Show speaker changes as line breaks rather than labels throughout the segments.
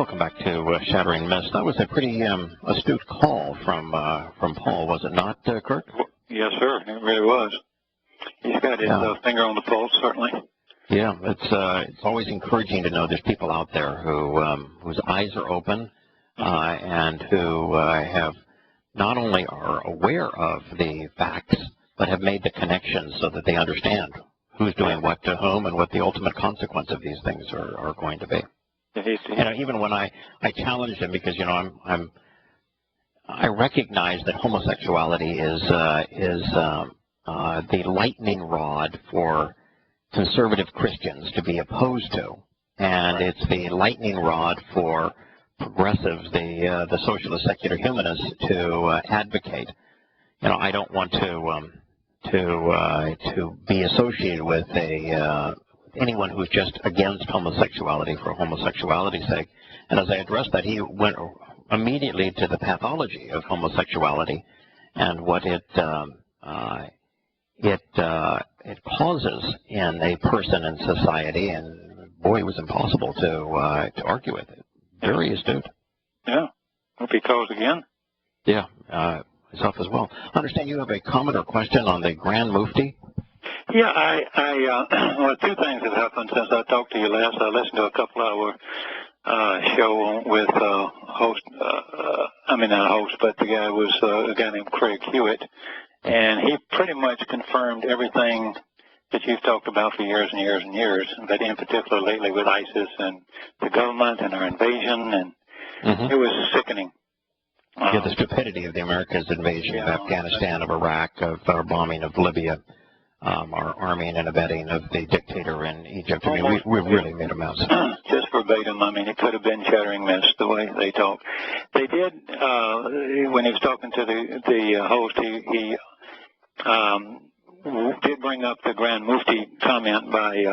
Welcome back to Shattering Myths. That was a pretty astute call from Paul, was it not, Kurt?
Yes, sir. It really was. He's got his finger on the pulse, certainly.
Yeah, it's always encouraging to know there's people out there who whose eyes are open and who have not only are aware of the facts, but have made the connections so that they understand who's doing what to whom and what the ultimate consequence of these things are going to be. Even when I challenge him, because I recognize that homosexuality is the lightning rod for conservative Christians to be opposed to, and it's the lightning rod for progressives, the socialist secular humanists, to advocate. I don't want to be associated with anyone who's just against homosexuality for homosexuality's sake. And as I addressed that, he went immediately to the pathology of homosexuality and what it causes in a person in society. And boy, it was impossible to argue with it. Very astute.
Yeah. Hope he calls again.
Yeah. Myself as well. I understand you have a comment or question on the Grand Mufti.
Yeah, well, two things have happened since I talked to you last. I listened to a couple-hour show with not host, but the guy was a guy named Craig Hewitt, and he pretty much confirmed everything that you've talked about for years and years and years, but in particular lately with ISIS and the government and our invasion, and it was sickening.
The stupidity of the Americans' invasion of Afghanistan, of Iraq, of our bombing of Libya, our arming and abetting of the dictator in Egypt. I mean, we really made a mess.
Just verbatim. I mean, it could have been Shattering Myths the way they talk. They did, when he was talking to the host, he did bring up the Grand Mufti comment by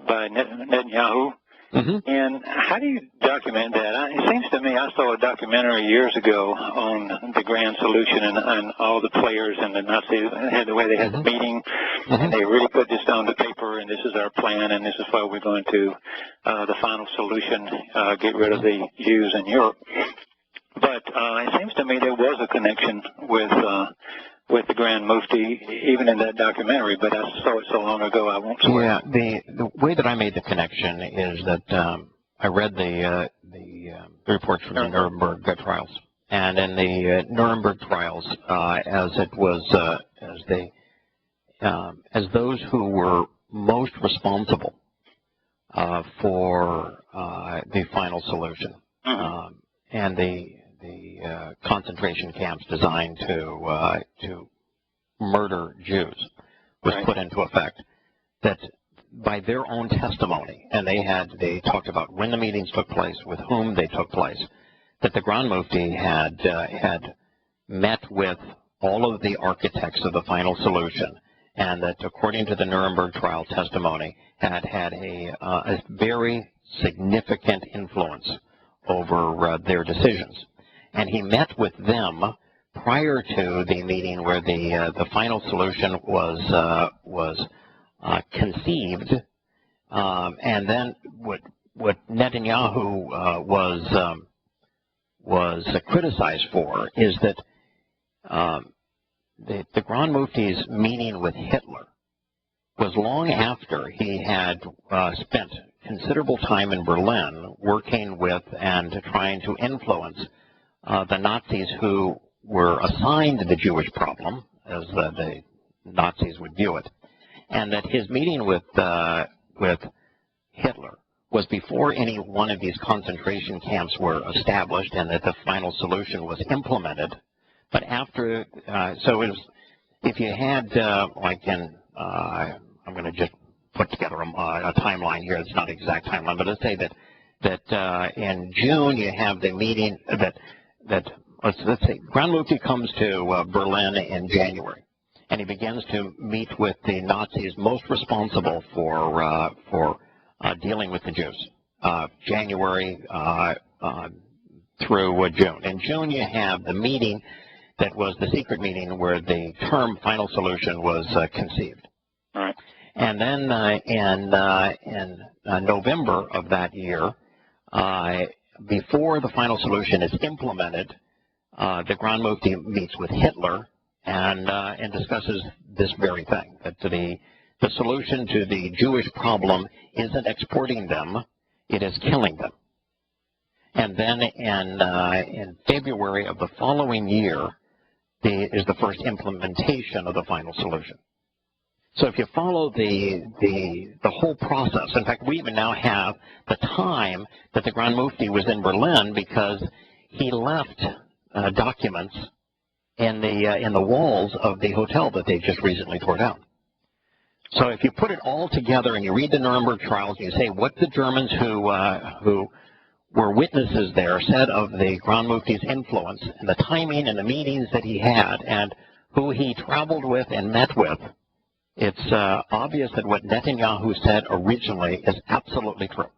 Netanyahu. And how do you document that? It seems to me I saw a documentary years ago on the Grand Solution and all the players and the Nazis, the way they had the meeting, and they really put this down to paper, and this is our plan, and this is why we're going to the final solution, get rid of the Jews in Europe. But it seems to me there was a connection with the Grand Mufti, even in that documentary, but I saw it so long ago I won't swear.
Yeah, the way that I made the connection is that I read the reports from the Nuremberg trials, and in the Nuremberg trials, as those who were most responsible for the final solution, and the concentration camps designed to murder Jews was put into effect, that by their own testimony, and they talked about when the meetings took place, with whom they took place, that the Grand Mufti had met with all of the architects of the final solution, and that according to the Nuremberg trial testimony, had a very significant influence over their decisions. And he met with them prior to the meeting where the final solution was conceived, and then what Netanyahu was criticized for is that the Grand Mufti's meeting with Hitler was long after he had spent considerable time in Berlin working with and trying to influence the Nazis who were assigned the Jewish problem, as the Nazis would view it, and that his meeting with Hitler was before any one of these concentration camps were established, and that the final solution was implemented. But after, so it was, if you had I'm going to just put together a timeline here. It's not an exact timeline, but let's say that in June you have the meeting let's say Grand Mufti comes to Berlin in January, and he begins to meet with the Nazis most responsible for dealing with the Jews, January through June. In June you have the meeting that was the secret meeting where the term final solution was conceived.
All right.
And then in November of that year, before the final solution is implemented, the Grand Mufti meets with Hitler and discusses this very thing, that the solution to the Jewish problem isn't exporting them, it is killing them. And then in February of the following year is the first implementation of the final solution. So if you follow the whole process, in fact, we even now have the time that the Grand Mufti was in Berlin, because he left documents in the walls of the hotel that they just recently tore down. So if you put it all together and you read the Nuremberg trials and you say what the Germans who were witnesses there said of the Grand Mufti's influence and the timing and the meetings that he had and who he traveled with and met with, it's obvious that what Netanyahu said originally is absolutely true.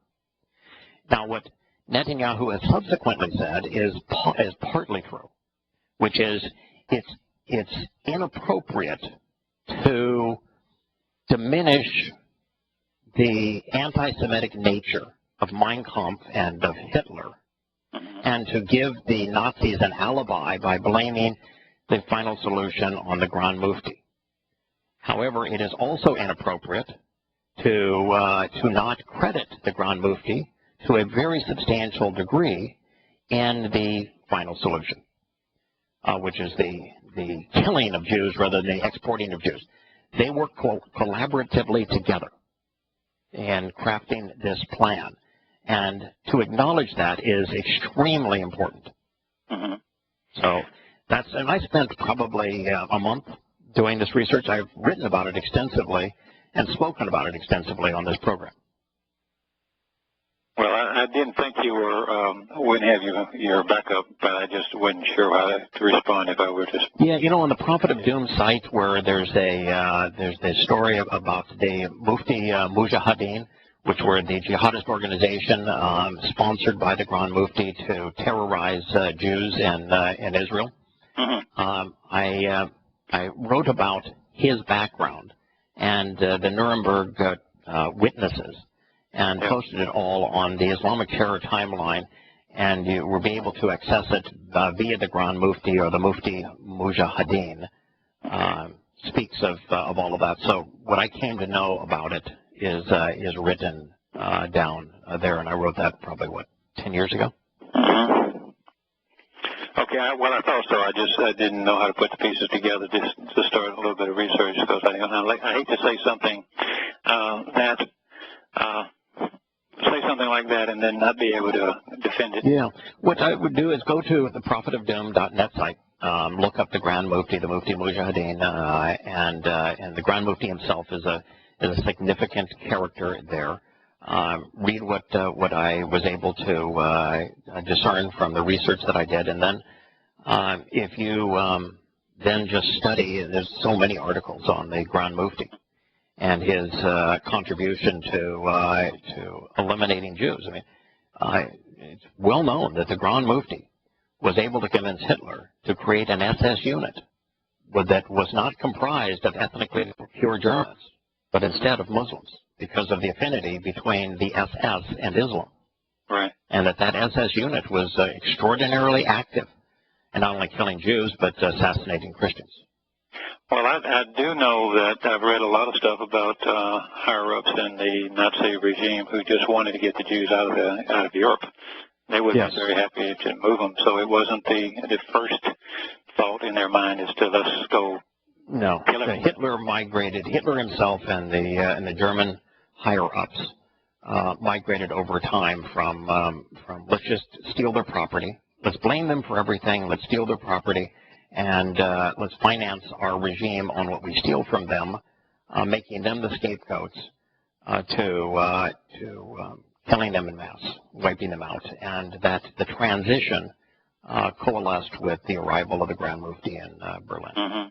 Now, what Netanyahu has subsequently said is partly true, which is it's inappropriate to diminish the anti-Semitic nature of Mein Kampf and of Hitler, and to give the Nazis an alibi by blaming the final solution on the Grand Mufti. However, it is also inappropriate to not credit the Grand Mufti to a very substantial degree in the final solution, which is the killing of Jews rather than the exporting of Jews. They work collaboratively together in crafting this plan. And to acknowledge that is extremely important. So and I spent probably a month doing this research. I've written about it extensively and spoken about it extensively on this program.
Well, I didn't think you wouldn't have your backup, but I just wasn't sure how to respond if I were to.
Yeah, on the Prophet of Doom site, where there's a story about the Mufti Mujahideen, which were the jihadist organization sponsored by the Grand Mufti to terrorize Jews in Israel. I wrote about his background and the Nuremberg witnesses, and posted it all on the Islamic Terror Timeline, and you will be able to access it via the Grand Mufti or the Mufti Mujahideen. Speaks of all of that. So what I came to know about it is written down there, and I wrote that probably 10 years ago.
Okay, I thought so. I didn't know how to put the pieces together just to start a little bit of research, because I hate to say something say something like that and then not be able to defend it.
Yeah. What I would do is go to the prophetofdoom.net site, look up the Grand Mufti, the Mufti Mujahideen, and the Grand Mufti himself is a significant character there. Read what I was able to discern from the research that I did, and then if you then just study, there's so many articles on the Grand Mufti and his contribution to eliminating Jews. I mean, it's well known that the Grand Mufti was able to convince Hitler to create an SS unit that was not comprised of ethnically pure Germans, but instead of Muslims, because of the affinity between the SS and Islam.
Right.
And that SS unit was extraordinarily active in not only killing Jews, but assassinating Christians.
Well, I do know that I've read a lot of stuff about higher-ups in the Nazi regime who just wanted to get the Jews out of Europe. They wouldn't be very happy to move them, so it wasn't the first thought in their mind is to let's go.
No, Hitler migrated. Hitler himself and the German higher-ups migrated over time from let's just steal their property, let's blame them for everything, let's steal their property, and let's finance our regime on what we steal from them, making them the scapegoats to killing them en masse, wiping them out, and that the transition coalesced with the arrival of the Grand Mufti in Berlin.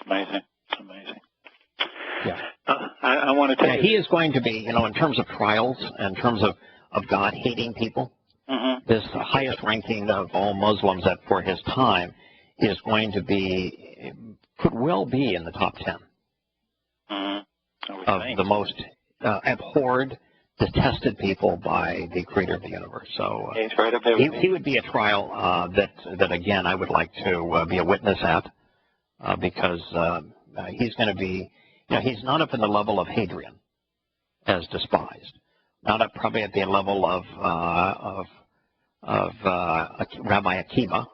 Amazing.
Yeah.
I want to tell you.
He is going to be, in terms of trials, in terms of God hating people, this highest ranking of all Muslims for his time is going to be, could well be in the top 10 of the most abhorred, detested people by the creator of the universe. So
He's right up there.
he would be a trial that again I would like to be a witness at, because he's going to be, he's not up in the level of Hadrian as despised, not up probably at the level of Rabbi Akiva,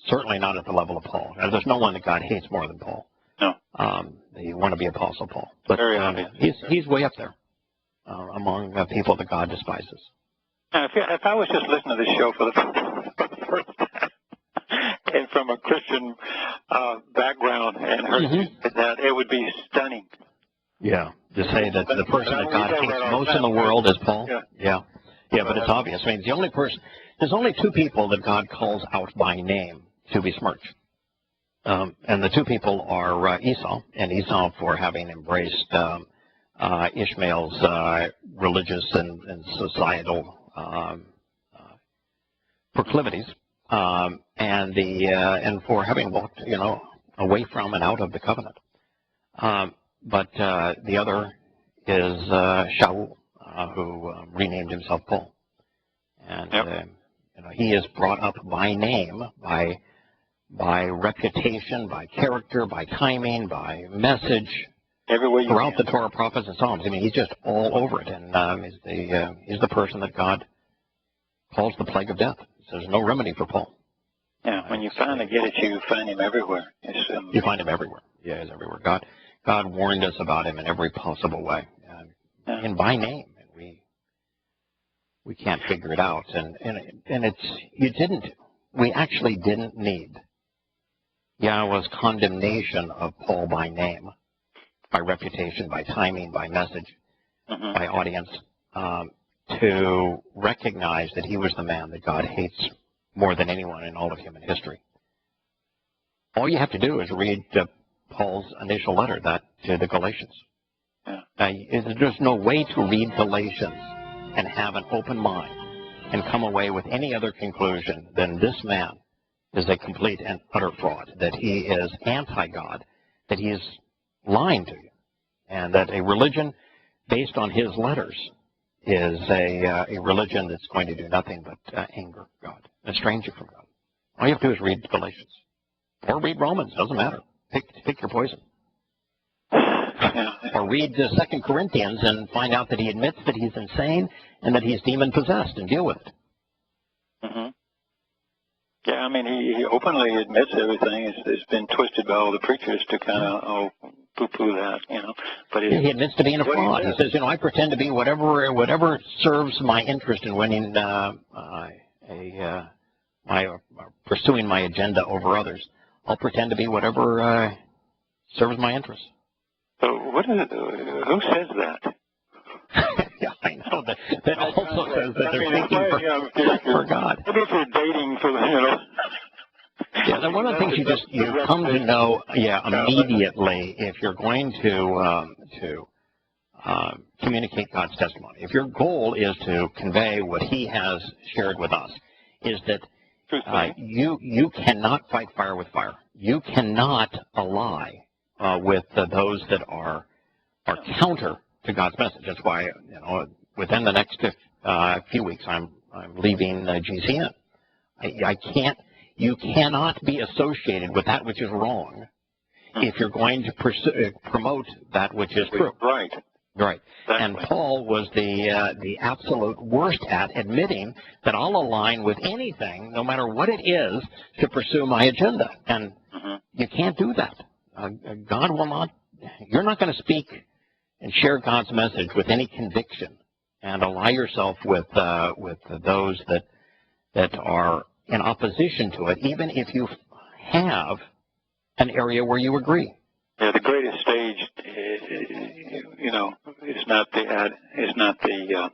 certainly not at the level of Paul. Now, there's no one that God hates more than Paul.
No.
The wannabe Apostle Paul, but he's way up there among people that God despises.
Now, if I was just listening to this show for the first time, and from a Christian background, and heard that, it would be stunning.
Yeah, to say that the person that God hates most in the world is Paul. Yeah, but it's obvious. I mean, there's only two people that God calls out by name to besmirch. And the two people are Esau, and Esau for having embraced Ishmael's religious and societal proclivities, and for having walked, away from and out of the covenant. But the other is Shaul, who renamed himself Paul, and he is brought up by name, by reputation, by character, by timing, by message, throughout the Torah, prophets, and Psalms. I mean, he's just all over it, and he's the person that God calls the plague of death. There's no remedy for Paul.
Yeah, when you finally get it, you find him everywhere.
You find him everywhere. Yeah, he's everywhere. God warned us about him in every possible way, and by name, and we can't figure it out. And we actually didn't need Yahowah's condemnation of Paul by name, by reputation, by timing, by message, by audience, to recognize that he was the man that God hates more than anyone in all of human history. All you have to do is read Paul's initial letter to the Galatians. There's no way to read Galatians and have an open mind and come away with any other conclusion than this man is a complete and utter fraud, that he is anti-God, that he is lying to you, and that a religion based on his letters is a religion that's going to do nothing but anger God, estrange you from God. All you have to do is read Galatians. Or read Romans, doesn't matter. Pick your poison. Or read 2 Corinthians and find out that he admits that he's insane and that he's demon-possessed, and deal with it.
Yeah, I mean, he openly admits everything. It's been twisted by all the preachers to kind of poo-poo that, But
he admits to being a fraud. He says, I pretend to be whatever serves my interest in winning pursuing my agenda over others. I'll pretend to be whatever serves my interest.
So who says that?
Yeah, I know. That also says that they're thinking for God.
Maybe if you're dating for
Yeah, one of the things you come to know, immediately, if you're going to communicate God's testimony. If your goal is to convey what He has shared with us, is that you cannot fight fire with fire. You cannot ally with those that are counter to God's message. That's why within the next few weeks I'm leaving GCN. You cannot be associated with that which is wrong if you're going to promote that which is true.
Right.
Right. And Paul was the absolute worst at admitting that I'll align with anything, no matter what it is, to pursue my agenda. And you can't do that. God will not. You're not going to speak and share God's message with any conviction and ally yourself with those that are in opposition to it, even if you have an area where you agree.
Yeah, the greatest stage, is not the.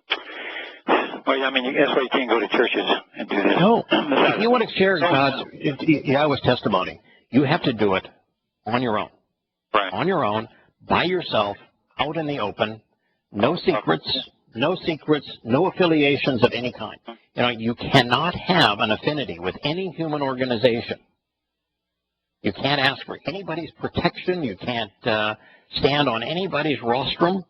Well, I mean, that's why you can't go to churches and do that.
No, if you want to share Yahowah's testimony, you have to do it on your own.
Right.
On your own, by yourself, out in the open, no secrets, no affiliations of any kind. You cannot have an affinity with any human organization. You can't ask for anybody's protection. You can't stand on anybody's rostrum.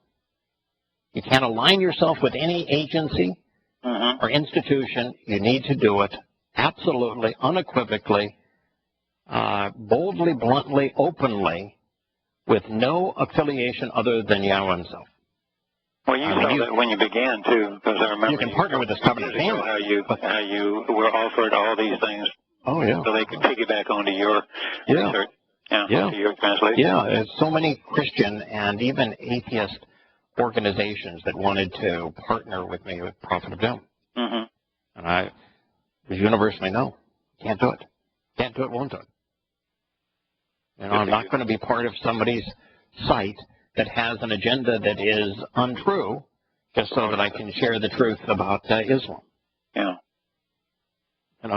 You can't align yourself with any agency or institution. You need to do it absolutely, unequivocally, boldly, bluntly, openly, with no affiliation other than Yahowah himself.
Well, you saw that when you began, too, because I remember
you can partner with this covenant family.
How you were offered all these things
so they
could piggyback onto your research, onto your translation.
Yeah, there's so many Christian and even atheist organizations that wanted to partner with me with Prophet of Doom. And I was universally no. Can't do it. Can't do it, won't do it. I'm not going to be part of somebody's site that has an agenda that is untrue just so that I can share the truth about Islam.
Yeah.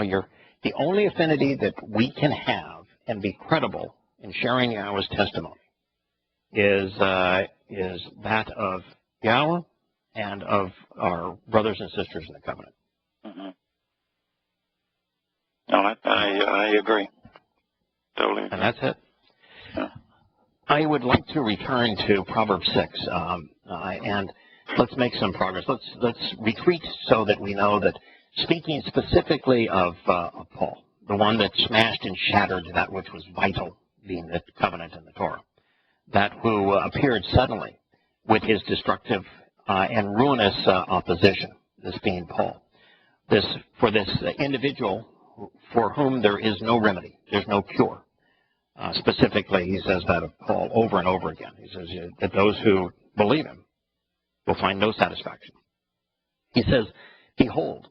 You're the only affinity that we can have and be credible in sharing Yahowah's testimony is that of Yahowah and of our brothers and sisters in the covenant.
No, I agree. Totally agree.
And that's it.
Yeah.
I would like to return to Proverbs 6, and let's make some progress. Let's retreat so that we know that, speaking specifically of Paul, the one that smashed and shattered that which was vital, being the covenant and the Torah, that who appeared suddenly with his destructive and ruinous opposition, this being Paul. For this individual for whom there is no remedy, there's no cure. Specifically, he says that of Paul over and over again. He says that those who believe him will find no satisfaction. He says, behold,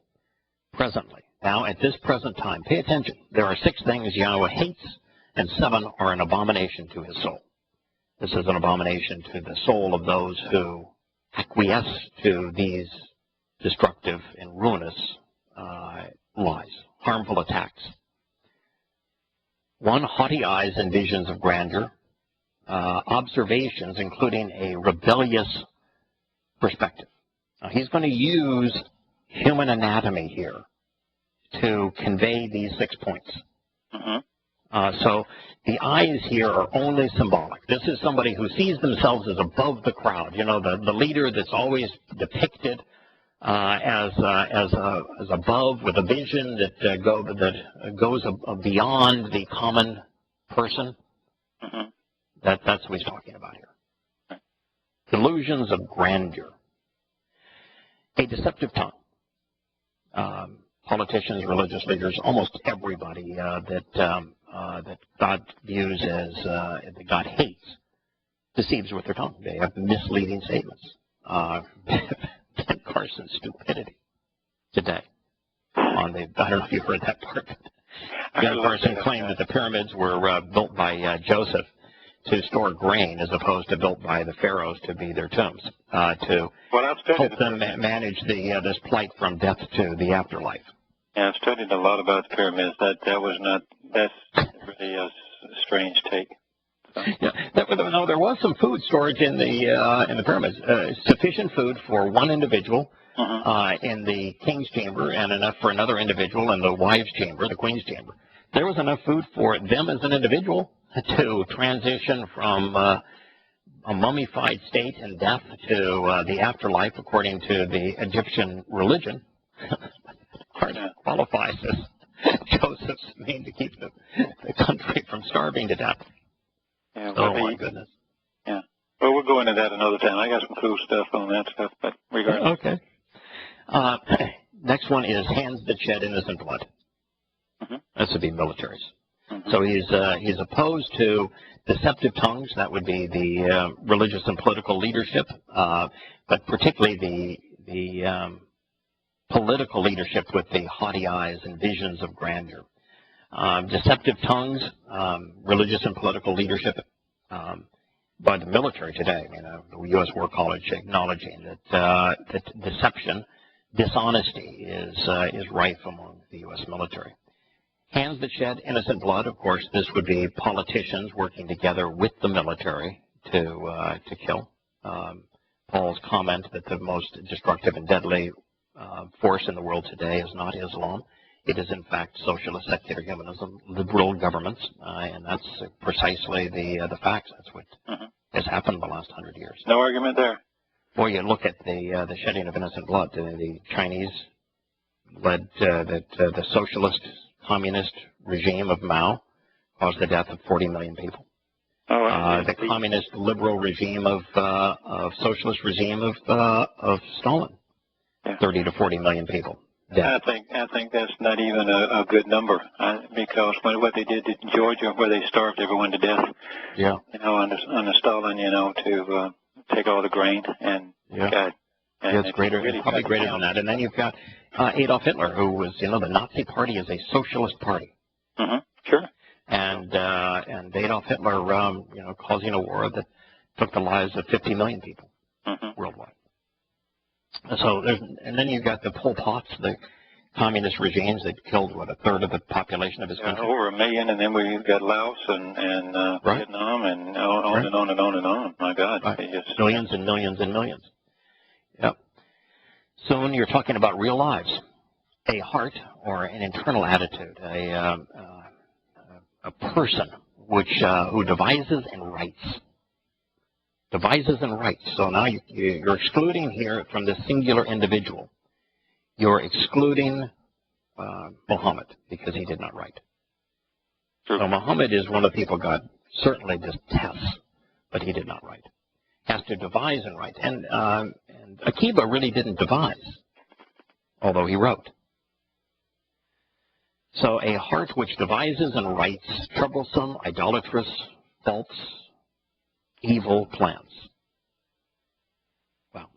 presently, now at this present time, pay attention, there are 6 things Yahowah hates, and 7 are an abomination to his soul. This is an abomination to the soul of those who acquiesce to these destructive and ruinous lies, harmful attacks. 1, haughty eyes and visions of grandeur, observations including a rebellious perspective. Now, he's going to use human anatomy here to convey these 6 points. So the eyes here are only symbolic. This is somebody who sees themselves as above the crowd. The leader that's always depicted as above, with a vision that goes beyond the common person. That's what he's talking about here. Delusions of grandeur. A deceptive tongue. Politicians, religious leaders, almost everybody that God views as that God hates deceives with their tongue. They have misleading statements. Ben Carson's stupidity today. I don't know if you've heard that part. Ben Carson claimed that the pyramids were built by Joseph to store grain as opposed to built by the pharaohs to be their tombs, to help them manage this plight from death to the afterlife.
Yeah, I've studied a lot about the pyramids. That's really a strange take. So.
Yeah, there was some food storage in the pyramids. Sufficient food for one individual in the king's chamber, and enough for another individual in the wives' chamber, the queen's chamber. There was enough food for them as an individual to transition from a mummified state in death to the afterlife, according to the Egyptian religion. Qualifies as Joseph's mean to keep the country from starving to death.
Yeah,
my goodness.
Yeah. Well, we'll go into that another time. I got some cool stuff on that stuff, but regardless.
Okay. Next one is hands that shed innocent blood. This would be militaries. So he's opposed to deceptive tongues. That would be the religious and political leadership, but particularly the political leadership with the haughty eyes and visions of grandeur. Deceptive tongues, religious and political leadership, by the military today. The U.S. War College acknowledging that deception, dishonesty is rife among the U.S. military. Hands that shed innocent blood, of course, this would be politicians working together with the military to kill. Paul's comment that the most destructive and deadly force in the world today is not Islam. It is, in fact, socialist secular humanism, liberal governments, and that's precisely the facts. That's what has happened in the last 100 years.
No argument there.
Well, you look at the shedding of innocent blood. The Chinese led the socialist communist regime of Mao caused the death of 40 million people. The communist liberal regime of socialist regime of Stalin, 30 to 40 million people.
I think that's not even a good number because what they did in Georgia, where they starved everyone to death.
Yeah.
Under Stalin, to take all the grain and God. And
it's greater, really probably greater than that. And then you've got Adolf Hitler, who was, the Nazi Party is a socialist party.
Mm-hmm. Sure.
And Adolf Hitler, causing a war that took the lives of 50 million people worldwide. So and then you've got the Pol Pots, the communist regimes that killed, a third of the population of his country?
Over 1 million, and then we've got Laos and Vietnam and on and on and on and on. My God.
Right. Millions and millions and millions. Yep. So when you're talking about real lives, a heart or an internal attitude, a person who devises and writes. So now you're excluding here from the singular individual. You're excluding Muhammad because he did not write. So Muhammad is one of the people God certainly detests, but he did not write. Has to devise and write. And Akiba really didn't devise, although he wrote. So a heart which devises and writes troublesome, idolatrous, false, evil plans. Well,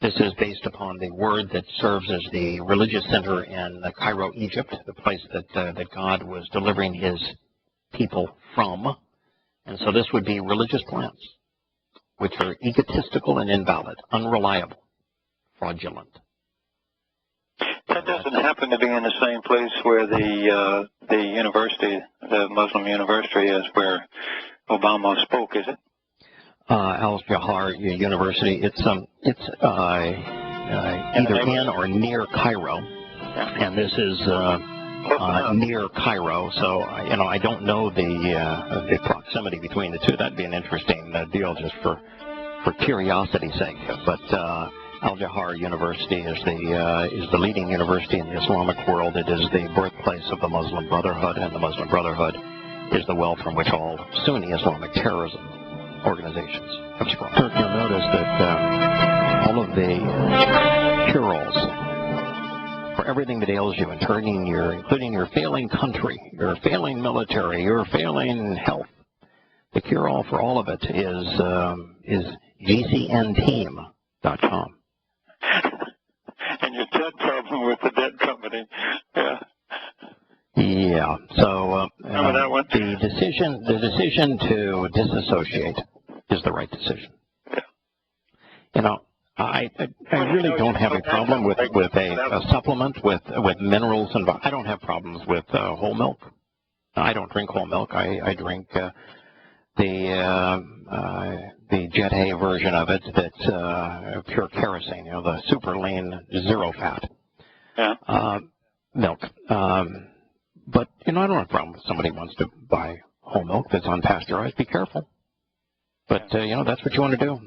this is based upon the word that serves as the religious center in Cairo, Egypt, the place that God was delivering his people from. And so this would be religious plans, which are egotistical and invalid, unreliable, fraudulent.
That doesn't happen to be in the same place where the university, the Muslim university, is where Obama spoke, is it?
Al-Yahowah University. It's either in or near Cairo, and this is near Cairo. So I don't know the proximity between the two. That'd be an interesting deal just for curiosity's sake. But Al-Yahowah University is the leading university in the Islamic world. It is the birthplace of the Muslim Brotherhood, and the Muslim Brotherhood is the well from which all Sunni Islamic terrorism organizations have sprung. You'll notice that all of the cure-alls for everything that ails you, including your failing country, your failing military, your failing health, the cure-all for all of it is gcnteam.com.
And your debt problem with the debt company. Yeah.
Yeah. So
remember that one?
The decision to disassociate is the right decision. Yeah. I really don't have a problem with a supplement with minerals and I don't have problems with whole milk. I don't drink whole milk. I drink the Jet A version of it that's pure kerosene, the super lean, zero fat milk. But I don't have a problem if somebody wants to buy whole milk that's unpasteurized. Be careful. But that's what you want to do.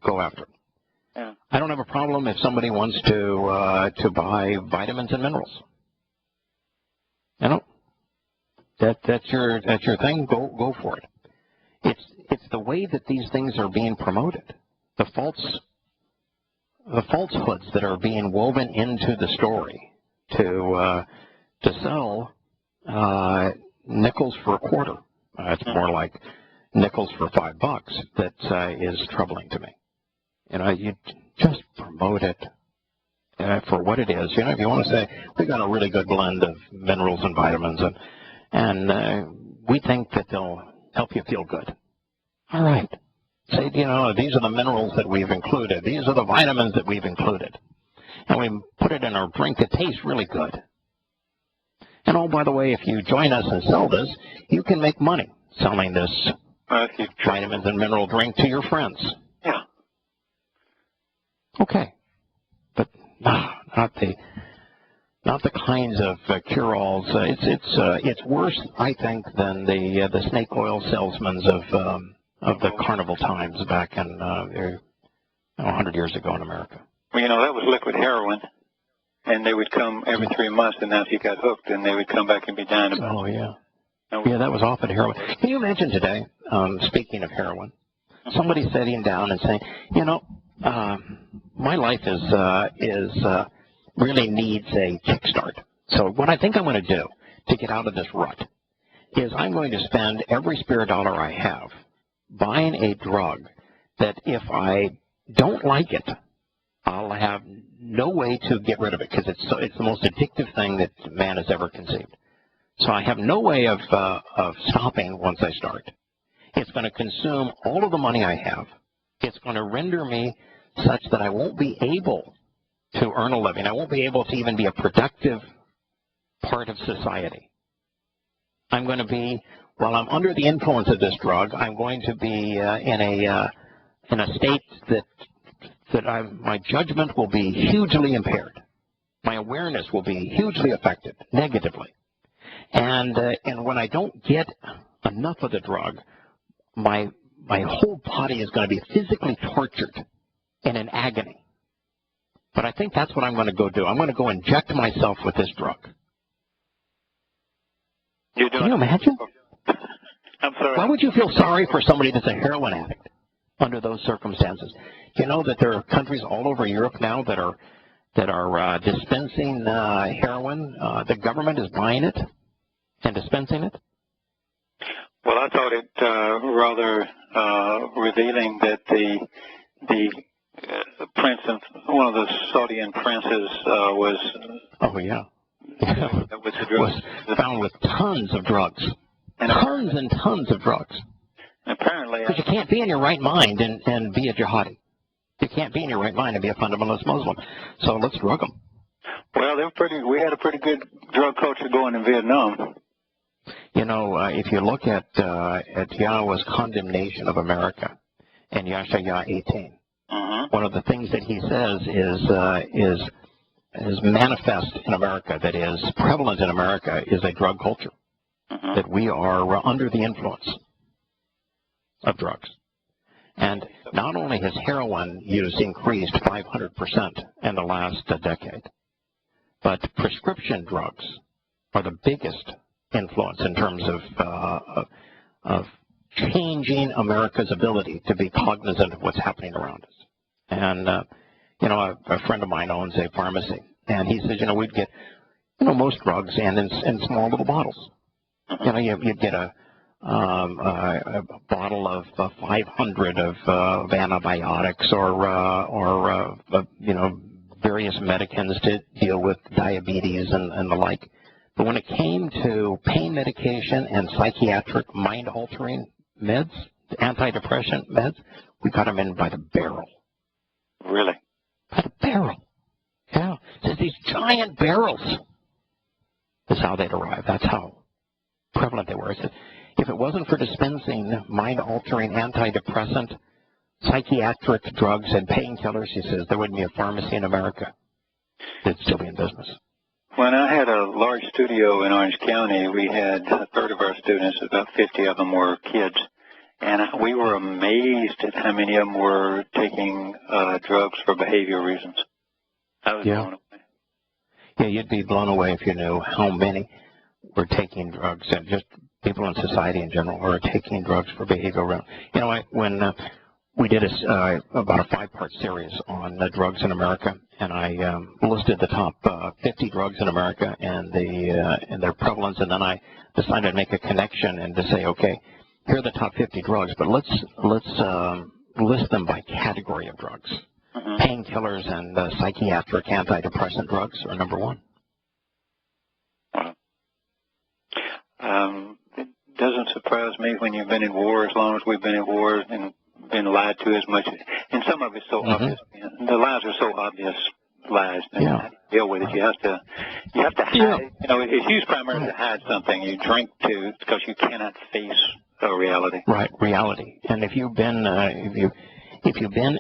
Go after it.
Yeah.
I don't have a problem if somebody wants to buy vitamins and minerals. That's your thing. Go for it. It's the way that these things are being promoted. The falsehoods that are being woven into the story to sell nickels for a quarter. It's more like nickels for $5 that is troubling to me. You just promote it for what it is. If you want to say, we got a really good blend of minerals and vitamins, and we think that they'll help you feel good. All right. Say, these are the minerals that we've included. These are the vitamins that we've included. And we put it in our drink. It tastes really good. And oh, by the way, if you join us and sell this, you can make money selling this vitamins and mineral drink to your friends.
Yeah.
Okay. But not the kinds of cure-alls. It's worse, I think, than the snake oil salesmen of the carnival times back in 100 years ago in America.
Well, that was liquid heroin, and they would come every 3 months, and now if you got hooked, then they would come back and be dying about it.
Oh, yeah. Yeah, that was often heroin. Can you imagine today, speaking of heroin, somebody sitting down and saying, my life really needs a kickstart. So what I think I'm going to do to get out of this rut is I'm going to spend every spare dollar I have buying a drug that if I don't like it, I'll have no way to get rid of it because it's the most addictive thing that man has ever conceived. So I have no way of stopping once I start. It's going to consume all of the money I have. It's going to render me such that I won't be able to earn a living. I won't be able to even be a productive part of society. I'm going to be, while I'm under the influence of this drug, I'm going to be in a state that my judgment will be hugely impaired. My awareness will be hugely affected negatively. And when I don't get enough of the drug, my whole body is going to be physically tortured and in agony. But I think that's what I'm going to go do. I'm going to go inject myself with this drug. Can you imagine?
I'm sorry.
Why would you feel sorry for somebody that's a heroin addict under those circumstances? You know that there are countries all over Europe now that are dispensing heroin. The government is buying it and dispensing it.
Well, I thought it rather revealing that the prince of one of the Saudian princes was.
Oh yeah. Was found with tons of drugs.
And
tons and tons of drugs.
Apparently,
because you can't be in your right mind and be a jihadi. You can't be in your right mind and be a fundamentalist Muslim. So let's drug them.
Well, we had a pretty good drug culture going in Vietnam.
If you look at Yahowah's condemnation of America in Yahowah 18, one of the things that he says is manifest in America, that is prevalent in America, is a drug culture. That we are under the influence of drugs. And not only has heroin use increased 500% in the last decade, but prescription drugs are the biggest influence in terms of changing America's ability to be cognizant of what's happening around us. And, a friend of mine owns a pharmacy, and he says, we'd get, most drugs in small little bottles. You'd get a bottle of 500 of antibiotics or various medicines to deal with diabetes and the like. But when it came to pain medication and psychiatric mind-altering meds, antidepressant meds, we got them in by the barrel.
Really?
By the barrel. Yeah. It's these giant barrels is how they'd arrive. That's how prevalent they were. If it wasn't for dispensing mind-altering antidepressant, psychiatric drugs and painkillers, he says, there wouldn't be a pharmacy in America. It'd still be in business.
When I had a large studio in Orange County, we had a third of our students, about 50 of them were kids, and we were amazed at how many of them were taking drugs for behavior reasons. I was blown away.
Yeah, you'd be blown away if you knew how many were taking drugs, and just people in society in general are taking drugs for behavioral. When we did about a 5-part series on drugs in America, and I listed the top 50 drugs in America and their prevalence, and then I decided to make a connection and to say, okay, here are the top 50 drugs, but let's list them by category of drugs. Painkillers and psychiatric antidepressant drugs are number one.
It doesn't surprise me when you've been in war as long as we've been in war and been lied to as much. And some of it's so obvious. The lies are so obvious lies. And how do you deal with it? You have to hide. It's used primarily to hide something. You drink because you cannot face a reality. Right,
reality. And if you've been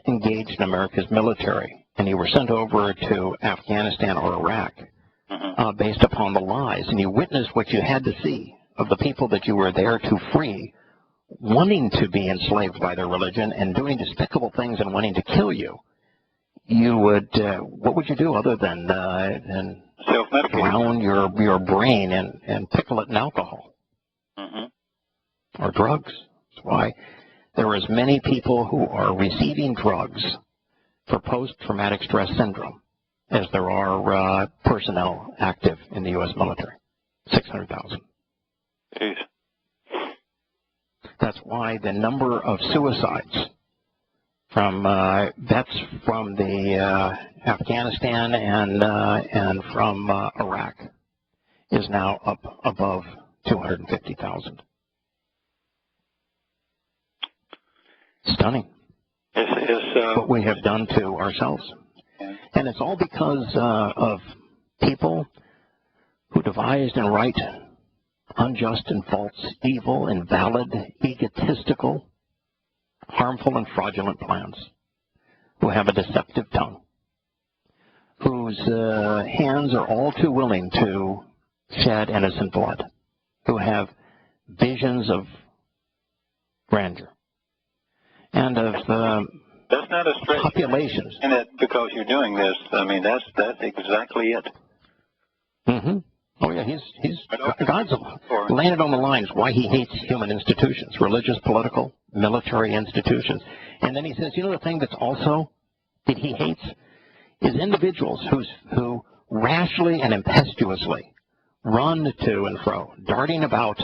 engaged in America's military and you were sent over to Afghanistan or Iraq based upon the lies, and you witnessed what you had to see of the people that you were there to free, wanting to be enslaved by their religion and doing despicable things and wanting to kill you, you would, what would you do other than
self-medicate,
drown your brain and pickle it in alcohol or drugs? That's why there are as many people who are receiving drugs for post-traumatic stress syndrome as there are personnel active in the U.S. military. 600,000.
Jeez.
That's why the number of suicides from vets from the Afghanistan and from Iraq is now up above 250,000. Stunning. What we have done to ourselves. And it's all because of people who devised and write unjust and false, evil, invalid, egotistical, harmful, and fraudulent plans, who have a deceptive tongue, whose hands are all too willing to shed innocent blood, who have visions of grandeur and of
that's not a stretch.
Populations.
And it, because you're doing this, I mean, that's exactly it.
Oh yeah, he's God's laying it on the lines why he hates human institutions, religious, political, military institutions. And then he says, you know, the thing that's also that he hates is individuals who rashly and impetuously run to and fro, darting about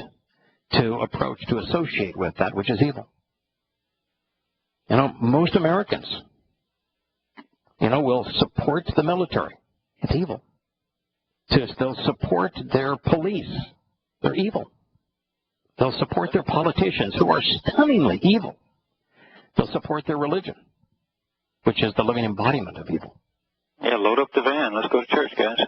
to approach, to associate with that which is evil. You know, most Americans, you know, will support the military. It's evil. They'll support their police. They're evil. They'll support their politicians, who are stunningly evil. They'll support their religion, which is the living embodiment of evil.
Yeah, load up the van. Let's go to church, guys.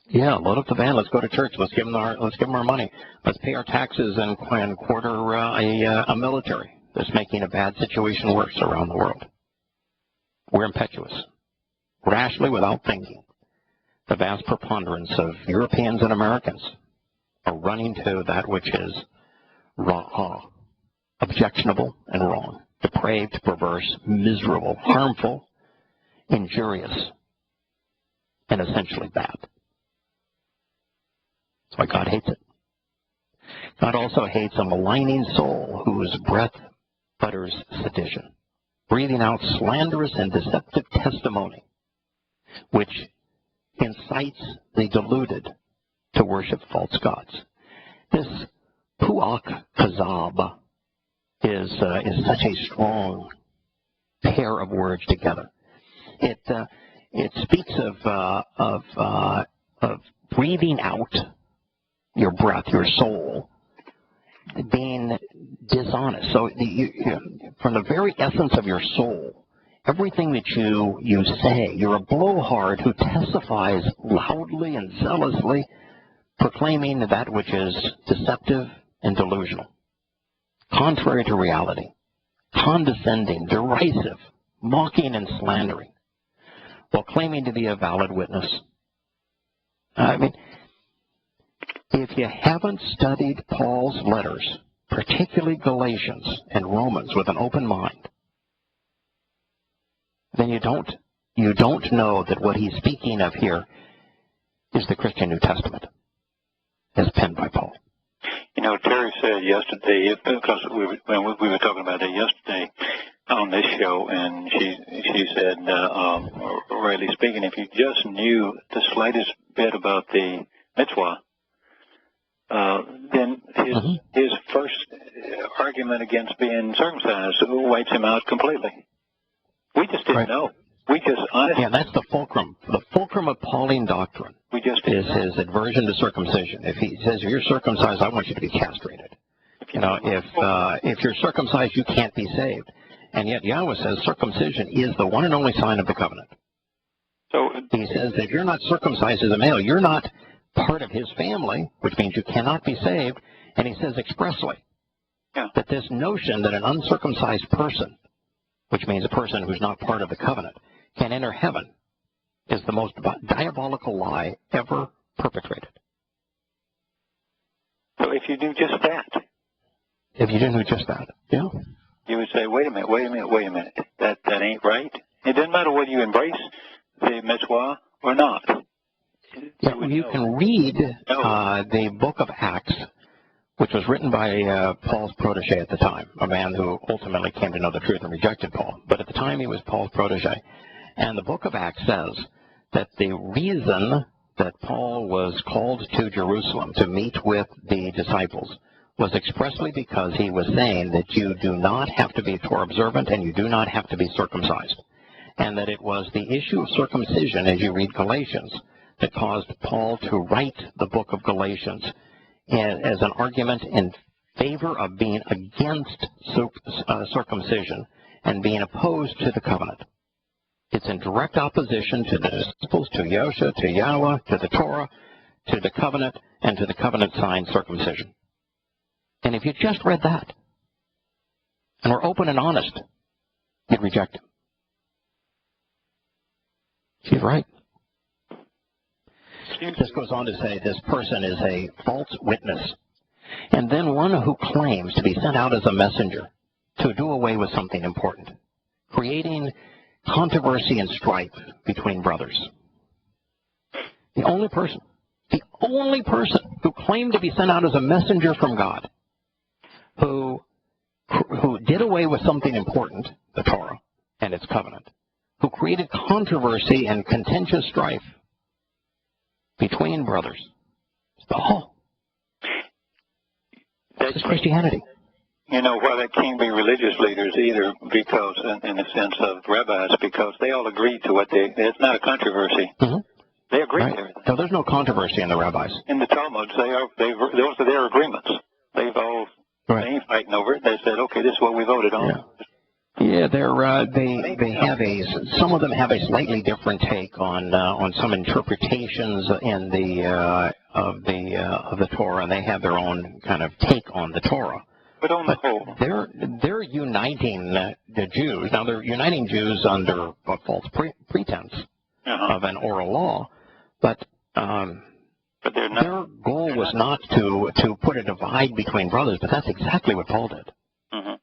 Yeah, load up the van. Let's go to church. Let's give them our money. Let's pay our taxes and quarter a military that's making a bad situation worse around the world. We're impetuous, rashly, without thinking. The vast preponderance of Europeans and Americans are running to that which is raw, objectionable and wrong, depraved, perverse, miserable, harmful, injurious, and essentially bad. That's why God hates it. God also hates a maligning soul whose breath utters sedition, breathing out slanderous and deceptive testimony, which incites the deluded to worship false gods. This puach kazab is such a strong pair of words together. It speaks of breathing out your breath, your soul, being dishonest. So from the very essence of your soul, everything that you say, you're a blowhard who testifies loudly and zealously, proclaiming that which is deceptive and delusional, contrary to reality, condescending, derisive, mocking and slandering, while claiming to be a valid witness. I mean, if you haven't studied Paul's letters, particularly Galatians and Romans, with an open mind, then you don't know that what he's speaking of here is the Christian New Testament, as penned by Paul.
You know, Terry said yesterday, because we were talking about that yesterday on this show, and she said, rightly speaking, if you just knew the slightest bit about the mitzvah, then his first argument against being circumcised wipes him out completely. We just didn't know. We just honestly.
Yeah, that's the fulcrum. The fulcrum of Pauline doctrine is his aversion to circumcision. If he says, if you're circumcised, I want you to be castrated. You know, if you're circumcised, you can't be saved. And yet Yahowah says circumcision is the one and only sign of the covenant. So he says that if you're not circumcised as a male, you're not part of his family, which means you cannot be saved. And he says expressly that this notion that an uncircumcised person, which means a person who's not part of the covenant, can enter heaven, is the most diabolical lie ever perpetrated.
So if you do just that.
If you do just that, yeah.
You would say, wait a minute. That ain't right. It doesn't matter whether you embrace the mitzvah or not.
Yeah, you can read the book of Acts, which was written by Paul's protege at the time, a man who ultimately came to know the truth and rejected Paul. But at the time, he was Paul's protege. And the book of Acts says that the reason that Paul was called to Jerusalem to meet with the disciples was expressly because he was saying that you do not have to be Torah observant and you do not have to be circumcised. And that it was the issue of circumcision, as you read Galatians, that caused Paul to write the book of Galatians as an argument in favor of being against circumcision and being opposed to the covenant. It's in direct opposition to the disciples, to Yosha, to Yahowah, to the Torah, to the covenant, and to the covenant sign circumcision. And if you just read that and were open and honest, you'd reject him. She's right. This goes on to say this person is a false witness, and then one who claims to be sent out as a messenger to do away with something important, creating controversy and strife between brothers. The only person who claimed to be sent out as a messenger from God, who did away with something important, the Torah and its covenant, who created controversy and contentious strife between brothers. It's Baal. This is Christianity.
You know, well, that can't be religious leaders either, because, in the sense of rabbis, because they all agreed to what it's not a controversy.
Mm-hmm.
They agreed
right.
to everything.
No, there's no controversy in the rabbis.
In the Talmud, those are their agreements. They've all, they ain't fighting over it. They said, okay, this is what we voted on.
Yeah. Yeah, they have some of them have a slightly different take on some interpretations in of the Torah, and they have their own kind of take on the Torah.
But on the whole,
they're uniting the Jews. Now they're uniting Jews under a false pretense of an oral law, but
they're not,
their goal was not to put a divide between brothers. But that's exactly what Paul did.
Mm-hmm.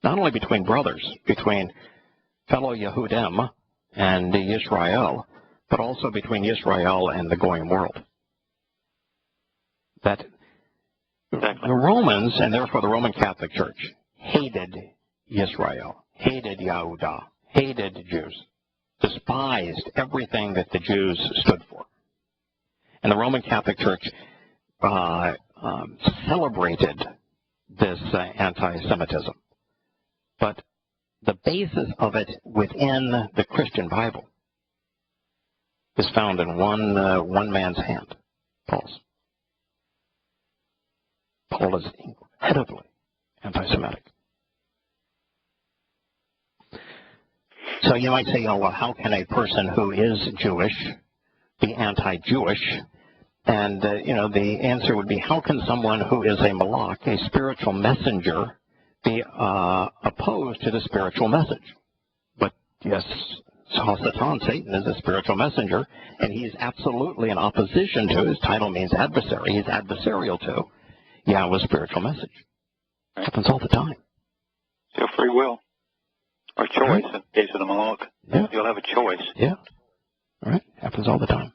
Not only between brothers, between fellow Yehudim and Yisrael, but also between Yisrael and the going world. That the Romans, and therefore the Roman Catholic Church, hated Yisrael, hated Yahudah, hated Jews, despised everything that the Jews stood for. And the Roman Catholic Church celebrated this anti-Semitism. But the basis of it within the Christian Bible is found in one man's hand, Paul's. Paul is incredibly anti-Semitic. So you might say, oh, well, how can a person who is Jewish be anti-Jewish? And, the answer would be, how can someone who is a malach, a spiritual messenger, be opposed to the spiritual message? But yes, Satan is a spiritual messenger, and he's absolutely in opposition to, his title means adversary, he's adversarial to Yahweh's spiritual message. It happens all the time.
Still free will. Or choice, in the case of the malach.
Yeah.
You'll have a choice.
Yeah. All right. Happens all the time.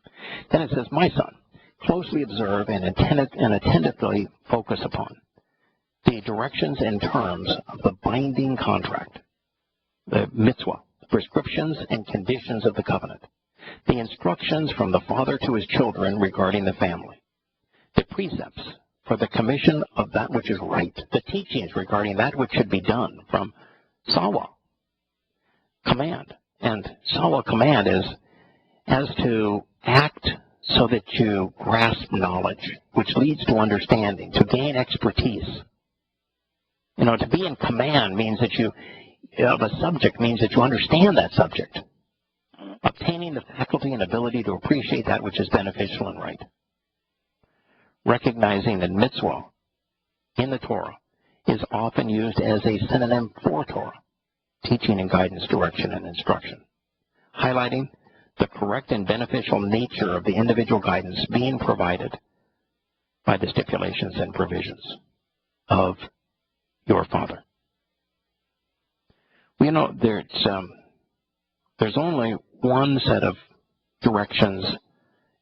Then it says, my son, closely observe and attentively focus upon the directions and terms of the binding contract, the mitzvah, the prescriptions and conditions of the covenant, the instructions from the father to his children regarding the family, the precepts for the commission of that which is right, the teachings regarding that which should be done from Sawa, command. And Sawa command is as to act so that you grasp knowledge, which leads to understanding, to gain expertise. To be in command means that of a subject means that you understand that subject, obtaining the faculty and ability to appreciate that which is beneficial and right. Recognizing that mitzvah in the Torah is often used as a synonym for Torah, teaching and guidance, direction, and instruction, highlighting the correct and beneficial nature of the individual guidance being provided by the stipulations and provisions of your Father. You know, there's only one set of directions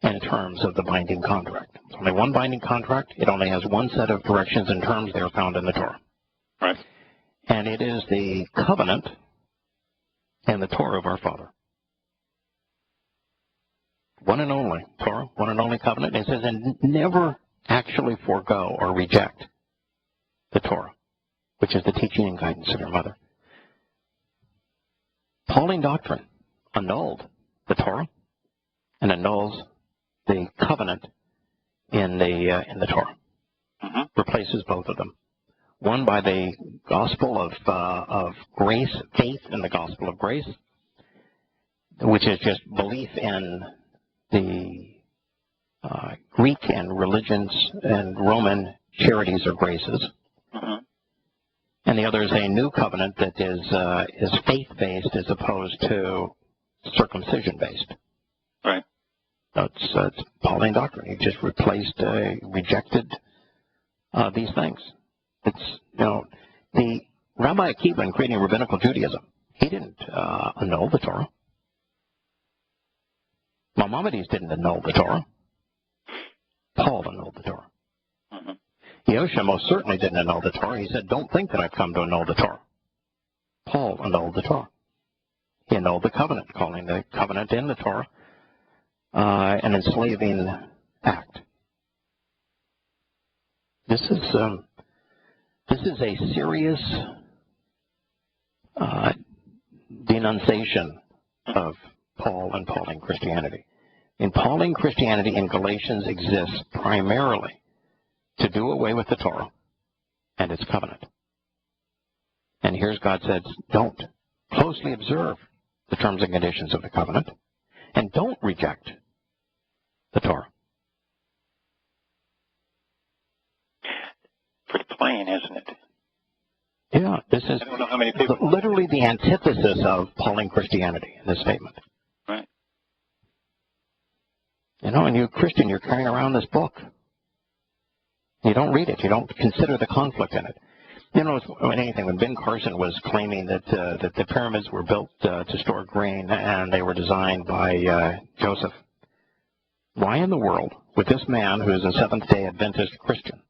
and terms of the binding contract. There's only one binding contract. It only has one set of directions and terms. They are found in the Torah.
Right.
And it is the covenant and the Torah of our Father. One and only Torah, one and only covenant. It says, and never actually forego or reject the Torah, which is the teaching and guidance of your mother. Pauline doctrine annulled the Torah and annuls the covenant in the Torah.
Mm-hmm.
Replaces both of them. One by the gospel of grace, faith in the gospel of grace, which is just belief in the Greek and religions and Roman charities or graces.
Mm-hmm.
And the other is a new covenant that is faith-based as opposed to circumcision-based.
Right.
It's Pauline doctrine. He just rejected these things. It's, the Rabbi Akiva in creating rabbinical Judaism, he didn't annul the Torah. Maimonides didn't annul the Torah. Paul annulled the Torah.
Mm-hmm.
Yahowah most certainly didn't annul the Torah. He said, don't think that I've come to annul the Torah. Paul annulled the Torah. He annulled the covenant, calling the covenant in the Torah an enslaving act. This is a serious denunciation of Paul and Pauline Christianity. In Pauline Christianity in Galatians exists primarily to do away with the Torah and its covenant. And here's God says, don't closely observe the terms and conditions of the covenant, and don't reject the Torah.
Pretty plain, isn't it?
Yeah, this is
I don't know how many people.
literally the antithesis of Pauline Christianity in this statement.
Right.
And you, Christian, you're carrying around this book. You don't read it. You don't consider the conflict in it. When Ben Carson was claiming that the pyramids were built to store grain and they were designed by Joseph, why in the world would this man, who is a Seventh-day Adventist Christian,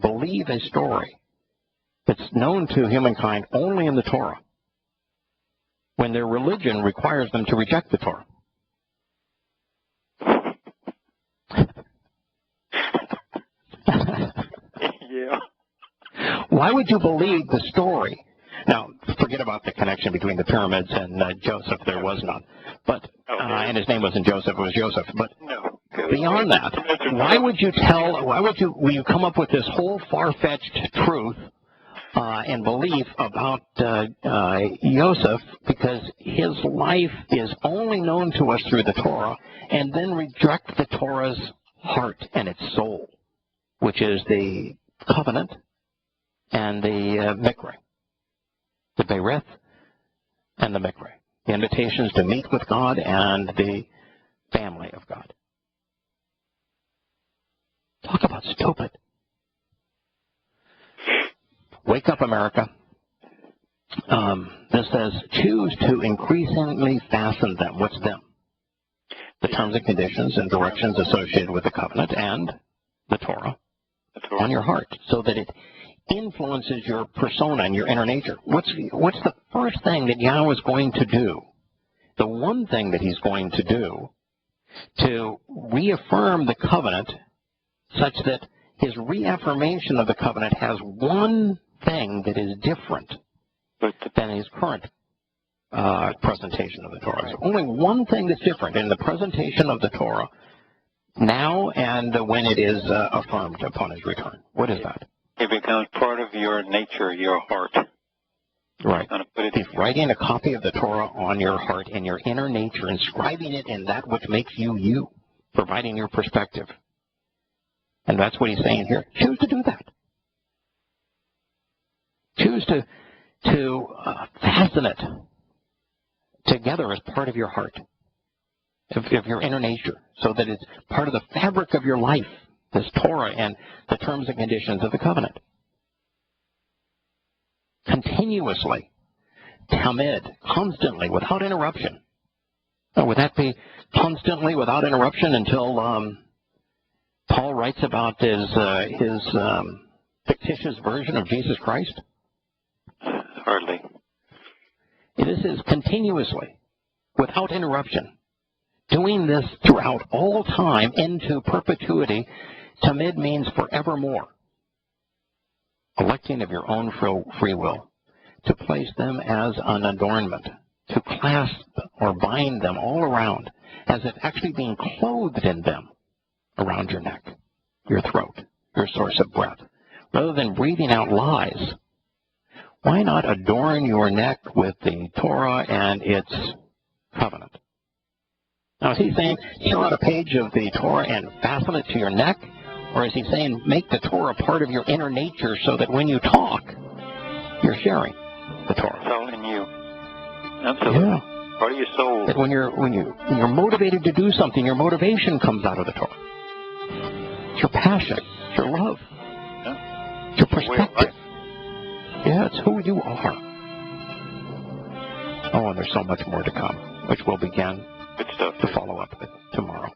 believe a story that's known to humankind only in the Torah when their religion requires them to reject the Torah?
Yeah.
Why would you believe the story? Now, forget about the connection between the pyramids and Joseph. There was none. But and his name wasn't Joseph, it was Joseph. But
No.
beyond that, why would you come up with this whole far-fetched truth and belief about Joseph, because his life is only known to us through the Torah, and then reject the Torah's heart and its soul, which is the covenant and the mikre, the berith and the mikre, the invitations to meet with God and the family of God. Talk about stupid. Wake up, America. This says, choose to increasingly fasten them. What's them? The terms and conditions and directions associated with the covenant and the Torah on your heart, so that it influences your persona and your inner nature. What's the first thing that Yahowah is going to do? The one thing that he's going to do to reaffirm the covenant, such that his reaffirmation of the covenant has one thing that is different than his current presentation of the Torah. There's only one thing that's different in the presentation of the Torah now and when it is affirmed upon his return. What is that?
It becomes part of your nature, your heart.
Right. He's writing a copy of the Torah on your heart in your inner nature, inscribing it in that which makes you you, providing your perspective. And that's what he's saying here. Choose to do that. Choose to fasten it together as part of your heart, of your inner nature, so that it's part of the fabric of your life, this Torah and the terms and conditions of the covenant. continuously, tamid, constantly, without interruption. Now, would that be constantly, without interruption, until Paul writes about his fictitious version of Jesus Christ?
Hardly.
This is continuously, without interruption. Doing this throughout all time into perpetuity. Tamid means forevermore. Electing of your own free will to place them as an adornment, to clasp or bind them all around, as if actually being clothed in them around your neck, your throat, your source of breath. Rather than breathing out lies, why not adorn your neck with the Torah and its covenant? Now, is he saying, tear out a page of the Torah and fasten it to your neck? Or is he saying, make the Torah part of your inner nature so that when you talk, you're sharing the Torah?
It's all in you. Absolutely.
Yeah.
Part of your soul.
That when you're motivated to do something, your motivation comes out of the Torah. It's your passion. It's your love.
Yeah.
It's your perspective. Yeah, it's who you are. Oh, and there's so much more to come, which we'll begin
Good stuff.
to follow up with tomorrow.